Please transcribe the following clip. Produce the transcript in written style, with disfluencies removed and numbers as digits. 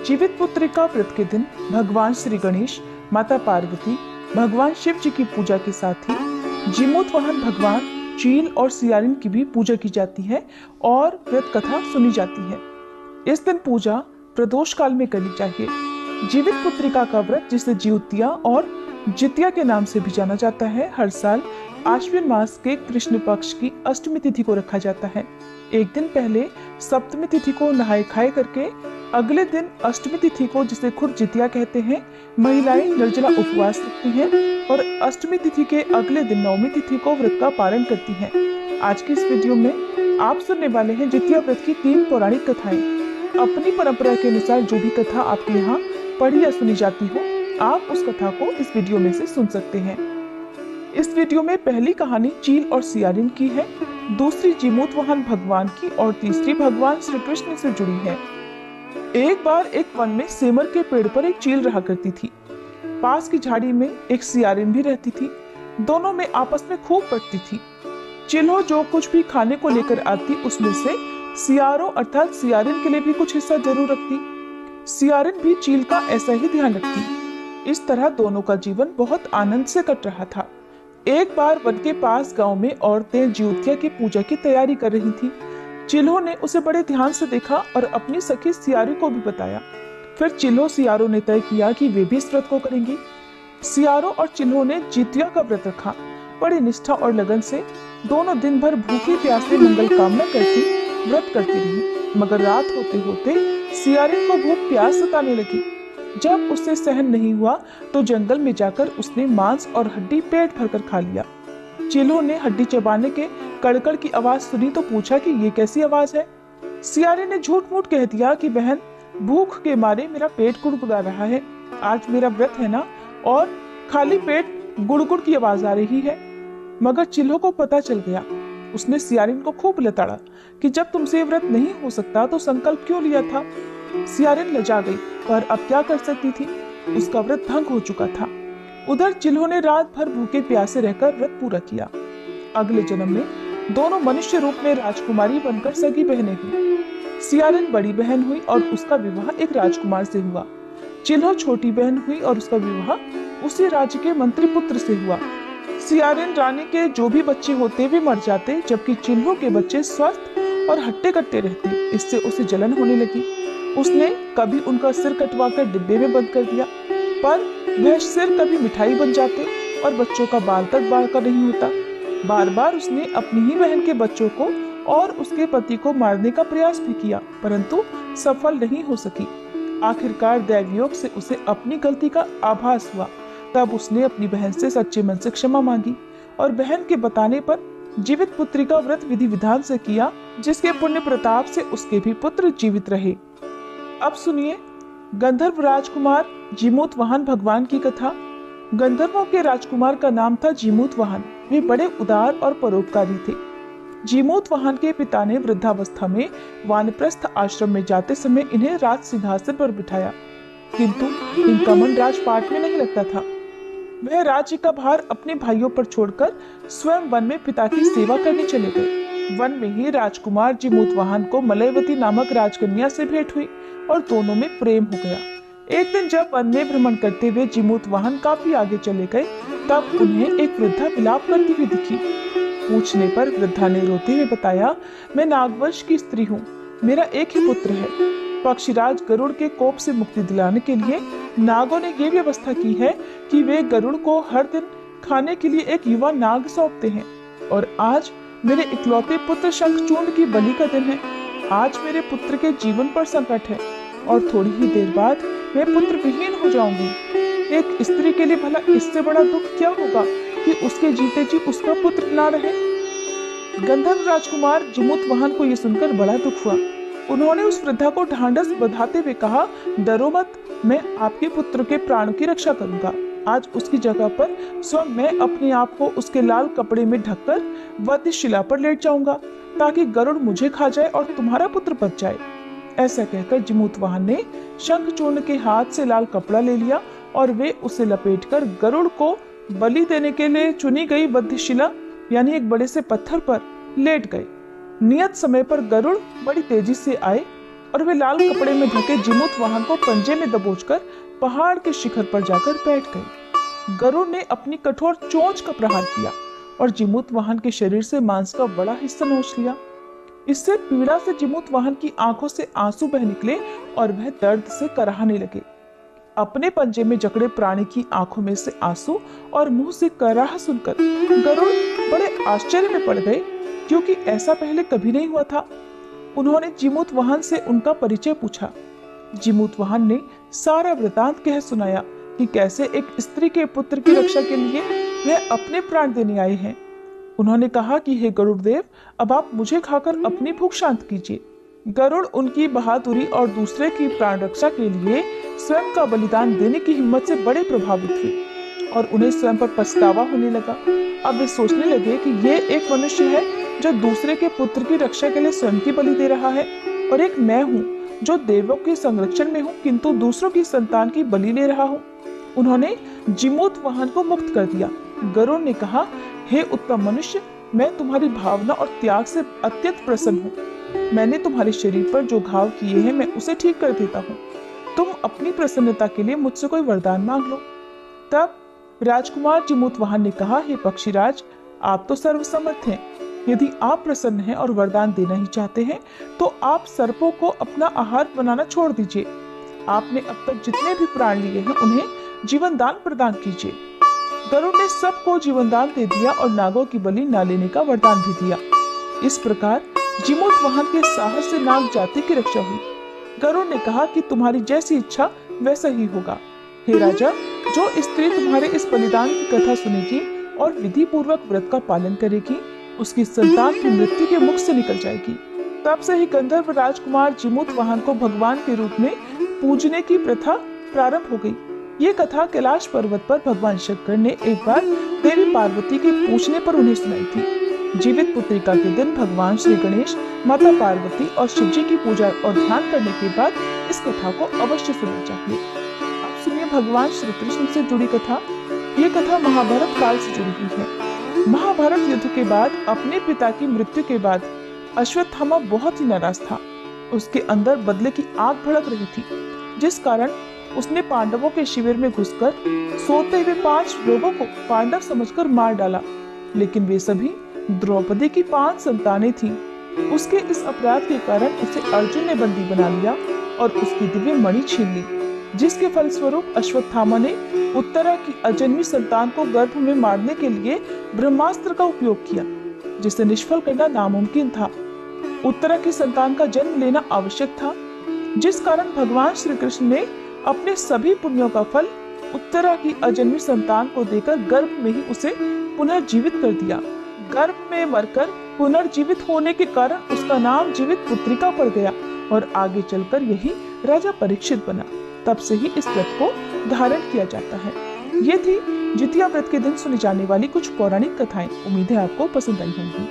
जीवित पुत्रिका व्रत के दिन भगवान श्री गणेश, माता पार्वती, भगवान शिव जी की पूजा के साथ ही जीमूत वाहन भगवान चील और सियारिन की भी पूजा की जाती है और व्रत कथा सुनी जाती है। इस दिन पूजा प्रदोष काल में करनी चाहिए। जीवित पुत्रिका का व्रत, जिसे जिउतिया और जितिया के नाम से भी जाना जाता है, हर साल आश्विन मास के कृष्ण पक्ष की अष्टमी तिथि को रखा जाता है। एक दिन पहले सप्तमी तिथि को नहाए खाए करके अगले दिन अष्टमी तिथि को, जिसे खुद जितिया कहते हैं, महिलाएं निर्जला उपवास रखती हैं और अष्टमी तिथि के अगले दिन नवमी तिथि को व्रत का पालन करती हैं। आज की इस वीडियो में आप सुनने वाले हैं जितिया व्रत की 3 पौराणिक कथाएं। अपनी परंपरा के अनुसार जो भी कथा आपके यहाँ पढ़ी या सुनी जाती हो, आप उस कथा को इस वीडियो में से सुन सकते हैं। इस वीडियो में पहली कहानी चील और सियारिन की है, दूसरी जीमूत वाहन भगवान की और तीसरी भगवान श्री कृष्ण से जुड़ी है। एक बार एक वन में सेमर के पेड़ पर एक चील रहा करती थी। पास की झाड़ी में एक सियारिन भी रहती थी। दोनों में आपस में खूब पटती थी। चिल्हो जो कुछ भी खाने को लेकर आती, उसमें से सियारो अर्थात सियारिन के लिए भी कुछ हिस्सा जरूर रखती। सियारिन भी चील का ऐसा ही ध्यान रखती। इस तरह दोनों का जीवन बहुत आनंद से कट रहा था। एक बार वन के पास गांव में औरतें जिउतिया की पूजा की तैयारी कर रही थी। चिल्हो ने उसे बड़े ध्यान से देखा और अपनी सखी सियारी को भी बताया। फिर चिल्हो सियारो ने तय किया कि वे भी इस व्रत को करेंगी। सियारो और चिल्हो ने जितिया का व्रत रखा। बड़ी निष्ठा और लगन से दोनों दिन भर भूखी प्यासे मंगल कामना करती व्रत करती रही। मगर रात होते होते सियारिन को भूख प्यास सताने लगी। जब उससे सहन नहीं हुआ तो जंगल में जाकर उसने मांस और हड्डी पेट भरकर खा लिया। चिल्हो ने हड्डी चबाने के कड़कड़ की आवाज सुनी तो पूछा कि ये कैसी आवाज है। सियारिन ने झूठ मूठ कह दिया कि बहन, भूख के मारे मेरा पेट गुड़गुड़ा रहा है। आज मेरा व्रत है ना, और खाली पेट गुड़गुड़ की आवाज आ रही है। मगर चिल्हो को पता चल गया। उसने सियारिन को खूब लताड़ा कि जब तुमसे व्रत नहीं हो सकता तो संकल्प क्यों लिया था। सियारिन लजा गई, पर अब क्या कर सकती थी, उसका व्रत भंग हो चुका था। उधर चिल्हो ने रात भर भूखे प्यासे रहकर व्रत पूरा किया। अगले जन्म में दोनों मनुष्य रूप में राजकुमारी बनकर सगी बहनें हुई। सियारिन बड़ी बहन हुई और उसका विवाह एक राजकुमार से हुआ। चिल्हो छोटी बहन हुई और उसका विवाह उसी राज्य के मंत्री पुत्र से हुआ। सियारिन रानी के जो भी बच्चे होते वे मर जाते, जबकि चिल्हो के बच्चे स्वस्थ और हट्टे कट्टे रहते। इससे उसे जलन होने लगी। उसने कभी उनका सिर कटवाकर डिब्बे में बंद कर दिया, पर वह सिर कभी मिठाई बन जाते और बच्चों का बाल तक बाल का नहीं होता। बार बार उसने अपनी ही बहन के बच्चों को और उसके पति को मारने का प्रयास भी किया, परंतु सफल नहीं हो सकी। आखिरकार दैवयोग से उसे अपनी गलती का आभास हुआ। तब उसने अपनी बहन से सच्चे मन से क्षमा मांगी और बहन के बताने पर जीवित पुत्री का व्रत विधि विधान से किया, जिसके पुण्य प्रताप से उसके भी पुत्र जीवित रहे। अब सुनिए गंधर्व राजकुमार जीमूत वाहन भगवान की कथा। गंधर्वों के राजकुमार का नाम था जीमूत वाहन। वे बड़े उदार और परोपकारी थे। जीमूत वाहन के पिता ने वृद्धावस्था में वानप्रस्थ आश्रम में जाते समय इन्हें राज सिंहासन पर बिठाया, किंतु इनका मन राजपाट में नहीं लगता था। वह राज्य का भार अपने भाइयों पर छोड़कर स्वयं वन में पिता की सेवा करने चले गए। वन में ही राजकुमार जीमूत वाहन को मलयवती नामक राजकन्या से भेंट हुई और दोनों में प्रेम हो गया। एक दिन जब वन में भ्रमण करते हुए जीमूत वाहन काफी आगे चले गए, तब उन्हें एक वृद्धा विलाप करती हुई दिखी। पूछने पर वृद्धा ने रोते हुए बताया, मैं नागवंश की स्त्री हूँ। मेरा एक ही पुत्र है। पक्षीराज गरुड़ के कोप से मुक्ति दिलाने के लिए नागों ने ये व्यवस्था की है कि वे गरुड़ को हर दिन खाने के लिए एक युवा नाग सौंपते हैं, और आज मेरे इकलौते पुत्र शंखचूर्ण की बलि का दिन है। आज मेरे पुत्र के जीवन पर संकट है और थोड़ी ही देर बाद मैं पुत्र विहीन हो जाऊंगी। एक स्त्री के लिए भला इससे बड़ा दुख क्या होगा कि उसके जीते जी उसका पुत्र ना रहे। गंधर्व राजकुमार जीमूत वाहन को यह सुनकर बड़ा दुख हुआ। उन्होंने उस वृद्धा को ढांढस बंधाते हुए कहा, डरो मत, मैं आपके पुत्र के प्राण की रक्षा करूंगा। आज उसकी जगह पर स्वयं मैं अपने आप को उसके लाल कपड़े में ढककर वध्यशिला पर लेट जाऊंगा, ताकि गरुड़ मुझे खा जाए और तुम्हारा पुत्र बच जाए। ऐसा कहकर जीमूत वाहन ने शंखचूर्ण के हाथ से लाल कपड़ा ले लिया और वे उसे लपेटकर गरुड़ को बलि देने के लिए चुनी गई वध्यशिला यानी एक बड़े से पत्थर पर लेट गए। नियत समय पर गरुड़ बड़ी तेजी से आए और वे लाल कपड़े में ढके जीमूत वाहन को पंजे में दबोचकर पहाड़ के शिखर पर जाकर बैठ गए। गरुड़ ने अपनी कठोर चोंच का प्रहार किया और जीमूत वाहन के शरीर से मांस का बड़ा हिस्सा नोच लिया। इससे पीड़ा से जीमूत वाहन की आंखों से आंसू बह निकले और वह दर्द से कराहने लगे। अपने पंजे में जकड़े प्राणी की आंखों में से आंसू और मुंह से कराह सुनकर गरुड़ बड़े आश्चर्य में पड़ गए, क्योंकि ऐसा पहले कभी नहीं हुआ था। उन्होंने जीमूत वाहन से उनका परिचय पूछा। जीमूत वाहन ने सारा वृतांत कह सुनाया कि कैसे एक स्त्री के पुत्र की रक्षा के लिए वे अपने प्राण देने आए हैं। उन्होंने कहा कि हे गरुड़ देव, अब आप मुझे खाकर अपनी भूख शांत कीजिए। गरुड़ उनकी बहादुरी और दूसरे की प्राण रक्षा के लिए स्वयं का बलिदान देने की हिम्मत से बड़े प्रभावित हुए और उन्हें स्वयं पर पछतावा होने लगा। अब वे सोचने लगे कि ये एक मनुष्य है जो दूसरे के पुत्र की रक्षा के लिए स्वयं की बलि दे रहा है, और एक मैं हूँ जो देवों के संरक्षण में हूँ किंतु दूसरों की संतान की बलि ले रहा हूँ। उन्होंने जीमूत वाहन को मुक्त कर दिया। गरुड़ ने कहा, हे उत्तम मनुष्य, मैं तुम्हारी भावना और त्याग से अत्यंत प्रसन्न हूँ। मैंने तुम्हारे शरीर पर जो घाव किए हैं मैं उसे ठीक कर देता हूँ। तुम अपनी प्रसन्नता के लिए मुझसे कोई वरदान मांग लो। तब राजकुमार जीमूत वाहन ने कहा, हे पक्षीराज, आप तो सर्वसमर्थ हैं। यदि आप प्रसन्न हैं और वरदान देना ही चाहते हैं तो आप सर्पों को अपना आहार बनाना छोड़ दीजिए। आपने अब तक जितने भी प्राण लिए हैं उन्हें जीवन दान प्रदान कीजिए। गरुड़ ने सबको जीवन दान दे दिया और नागों की बलि न लेने का वरदान भी दिया। इस प्रकार जीमूत वाहन के साहस से नाग जाति की रक्षा हुई। गरुड़ ने कहा कि तुम्हारी जैसी इच्छा वैसा ही होगा। हे राजा, जो स्त्री तुम्हारे इस बलिदान की कथा सुनेगी और विधि पूर्वक व्रत का पालन करेगी, उसकी संतान की मृत्यु के मुख से निकल जाएगी। तब से ही गंधर्व राजकुमार जीमूत वाहन को भगवान के रूप में पूजने की प्रथा प्रारंभ हो गई। ये कथा कैलाश पर्वत पर भगवान शंकर ने एक बार देवी पार्वती के पूछने पर उन्हें सुनाई थी। जीवित पुत्रिका के दिन भगवान श्री गणेश, माता पार्वती और शिव जी की पूजा और ध्यान करने के बाद इस कथा को अवश्य सुनना चाहिए। अब सुनिए भगवान श्री कृष्ण से जुड़ी कथा। ये कथा महाभारत काल से जुड़ी हुई है। महाभारत युद्ध के बाद अपने पिता की मृत्यु के बाद अश्वत्थामा बहुत ही नाराज था। उसके अंदर बदले की आग भड़क रही थी, जिस कारण उसने पांडवों के शिविर में घुसकर सोते हुए 5 लोगों को पांडव समझकर मार डाला। लेकिन वे सभी द्रौपदी की 5 संतानें थीं। उसके इस अपराध के कारण उसे अर्जुन ने बंदी बना लिया और उसकी दिव्य मणि छीन ली, जिसके फलस्वरूप अश्वत्थामा ने उत्तरा की अजन्मी संतान को गर्भ में मारने के लिए ब्रह्मास्त्र का उपयोग किया, जिसे निष्फल करना नामुमकिन था। उत्तरा की संतान का जन्म लेना आवश्यक था, जिस कारण भगवान श्री कृष्ण ने अपने सभी पुण्यों का फल उत्तरा की अजन्मी संतान को देकर गर्भ में ही उसे पुनर्जीवित कर दिया। गर्भ में मरकर पुनर्जीवित होने के कारण उसका नाम जीवित पुत्रिका पड़ गया और आगे चलकर यही राजा परीक्षित बना। तब से ही इस व्रत को धारण किया जाता है। ये थी जितिया व्रत के दिन सुनी जाने वाली कुछ पौराणिक कथाएं। उम्मीद है आपको पसंद आई होंगी।